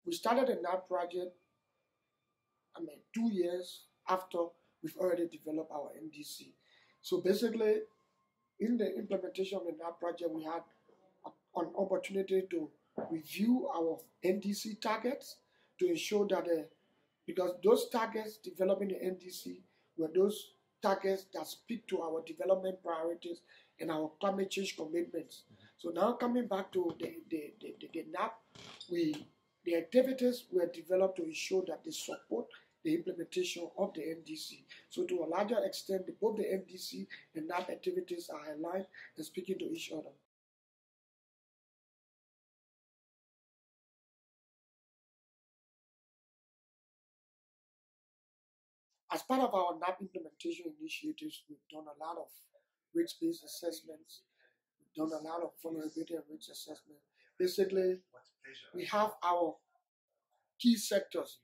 we started a NAP project, 2 years after we've already developed our NDC. So basically, in the implementation of the NAP project, we had an opportunity to review our NDC targets to ensure that, because those targets developing the NDC were those targets that speak to our development priorities and our climate change commitments. So now coming back to the NAP, the activities were developed to ensure that they support the implementation of the NDC. So to a larger extent, both the NDC and NAP activities are aligned and speaking to each other. As part of our NAP implementation initiatives, we've done a lot of risk-based assessments. We've done a lot of vulnerability and risk assessment. Basically, we have our key sectors,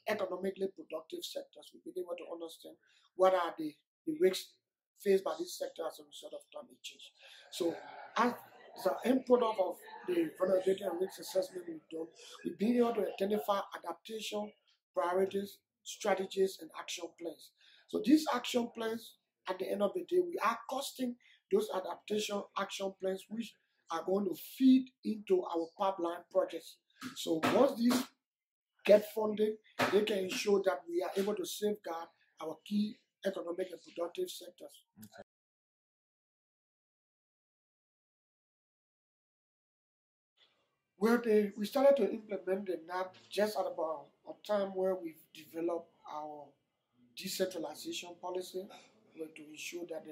economically productive sectors. We've been able to understand what are the risks faced by this sector as a result of climate change. So as the end product of the vulnerability and risk assessment we've done, we've been able to identify adaptation, priorities, strategies, and action plans. So these action plans, at the end of the day, we are costing those adaptation action plans which are going to feed into our pipeline projects. So once these get funding, they can ensure that we are able to safeguard our key economic and productive sectors. Okay. Well, we started to implement the NAP just at about a time where we've developed our decentralization policy, to ensure that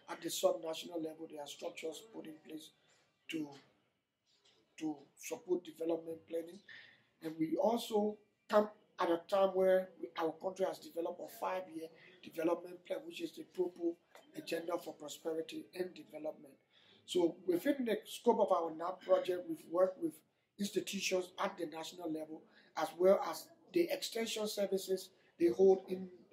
at the subnational level there are structures put in place to support development planning. And we also come at a time where our country has developed a 5-year development plan, which is the Propo Agenda for Prosperity and Development. So within the scope of our NAP project, we've worked with institutions at the national level, as well as the extension services they hold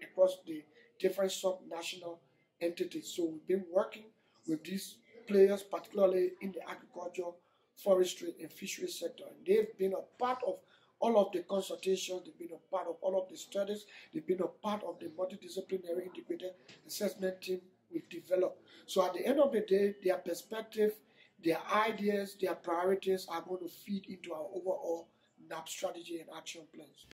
across the different subnational entities. So we've been working with these players, particularly in the agriculture, forestry, and fisheries sector. And they've been a part of all of the consultations, they've been a part of all of the studies, they've been a part of the multidisciplinary integrated assessment team we've developed. So at the end of the day, their perspective, their ideas, their priorities are going to feed into our overall NAP strategy and action plans.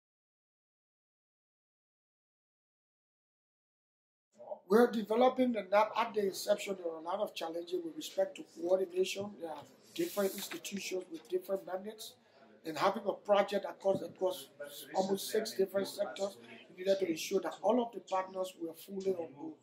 We're developing the NAP. At the inception, there were a lot of challenges with respect to coordination. There are different institutions with different mandates, and having a project across almost 6 different sectors, we needed to ensure that all of the partners were fully on board.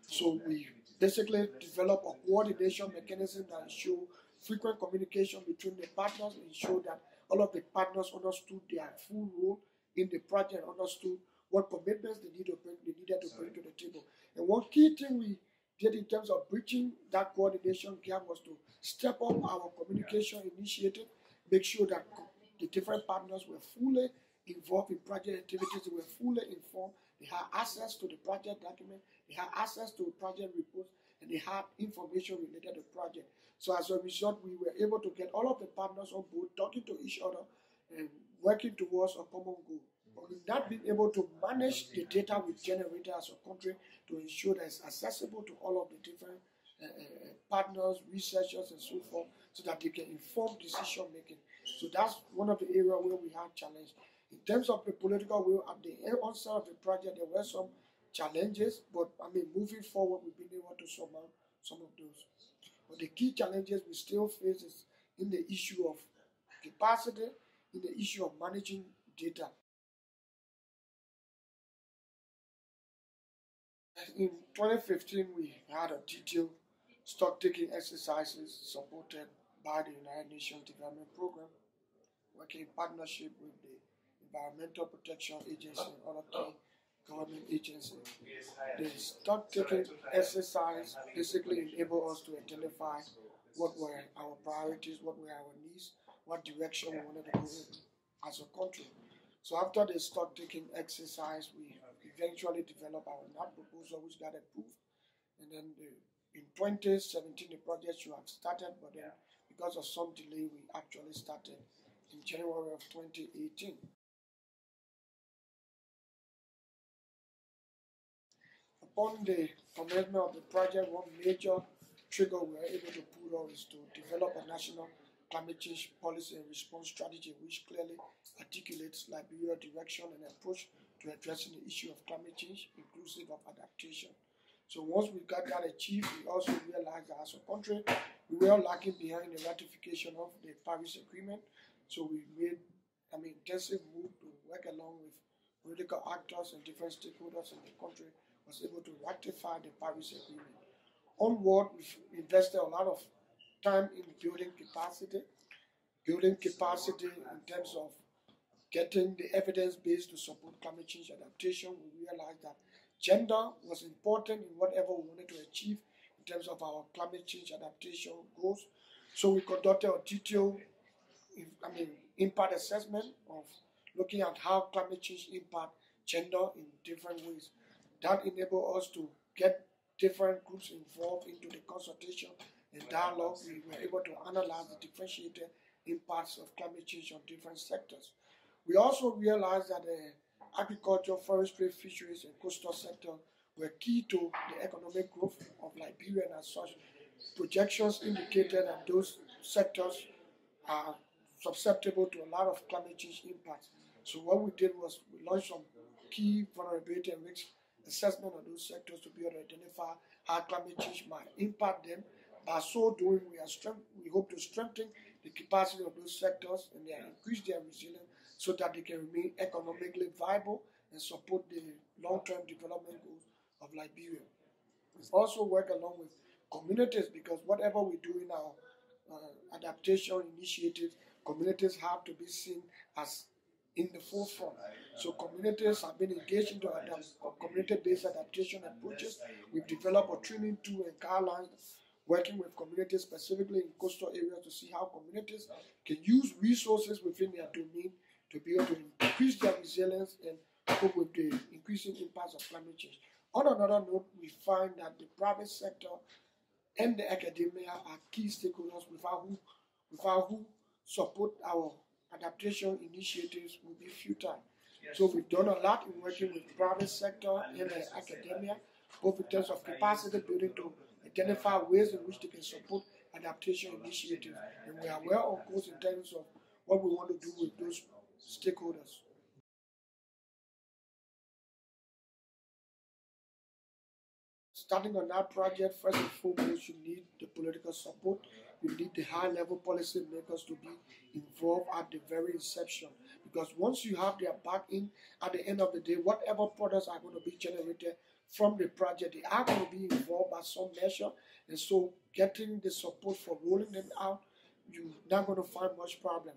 So we basically developed a coordination mechanism that ensure frequent communication between the partners, ensure that all of the partners understood their full role in the project, understood what commitments they needed to bring to the table. And one key thing we did in terms of bridging that coordination gap was to step up our communication initiative, make sure that the different partners were fully involved in project activities, they were fully informed, they had access to the project document, they had access to project reports, and they had information related to the project. So as a result, we were able to get all of the partners on board, talking to each other, and working towards a common goal. But we've not been able to manage the data we've generated as a country to ensure that it's accessible to all of the different partners, researchers, and so forth, so that they can inform decision making. So that's one of the areas where we had challenge. In terms of the political will, at the onset of the project, there were some challenges, but moving forward, we've been able to surmount some of those. But the key challenges we still face is in the issue of capacity, in the issue of managing data. In 2015, we had a detailed stock-taking exercises supported by the United Nations Development Program, working in partnership with the Environmental Protection Agency and other key government agencies. The stock-taking exercise basically enabled us to identify what were our priorities, what were our needs, what direction we wanted to go in as a country. So after the stock-taking exercise, we eventually developed our NAP proposal, which got approved. And then in 2017, the project should have started, but then because of some delay, we actually started in January of 2018. upon the commencement of the project, one major trigger we were able to put on is to develop a national climate change policy and response strategy, which clearly articulates Liberia's direction and approach to addressing the issue of climate change, inclusive of adaptation. So once we got that achieved, we also realized that as a country, we were lagging behind the ratification of the Paris Agreement. So we made intensive move to work along with political actors and different stakeholders in the country, was able to ratify the Paris Agreement. Onward, we've invested a lot of time in building capacity in terms of getting the evidence base to support climate change adaptation. We realized that gender was important in whatever we wanted to achieve in terms of our climate change adaptation goals. So we conducted a detailed impact assessment of looking at how climate change impact gender in different ways. That enabled us to get different groups involved into the consultation and dialogue. We were able to analyze the differentiated impacts of climate change on different sectors. We also realized that the agriculture, forestry, fisheries, and coastal sector were key to the economic growth of Liberia, and as such, projections indicated that those sectors are susceptible to a lot of climate change impacts. So what we did was we launched some key vulnerability and risk assessment of those sectors to be able to identify how climate change might impact them. By so doing, we hope to strengthen the capacity of those sectors and increase their resilience so that they can remain economically viable and support the long-term development goals of Liberia. We also work along with communities, because whatever we do in our adaptation initiatives, communities have to be seen as in the forefront. So communities have been engaged into community-based adaptation approaches. We've developed a training tool and guidelines working with communities specifically in coastal areas to see how communities can use resources within their domain to be able to increase their resilience and cope with the increasing impacts of climate change. On another note, we find that the private sector and the academia are key stakeholders without who support our adaptation initiatives will be futile. So we've done a lot in working with private sector and the academia, both in terms of capacity building to identify ways in which they can support adaptation initiatives. And we are well on course in terms of what we want to do with those stakeholders. Starting on that project, first and foremost, you need the political support. You need the high-level policy makers to be involved at the very inception. Because once you have their back-in, at the end of the day, whatever products are going to be generated from the project, they are going to be involved by some measure. And so getting the support for rolling them out, you're not going to find much problem.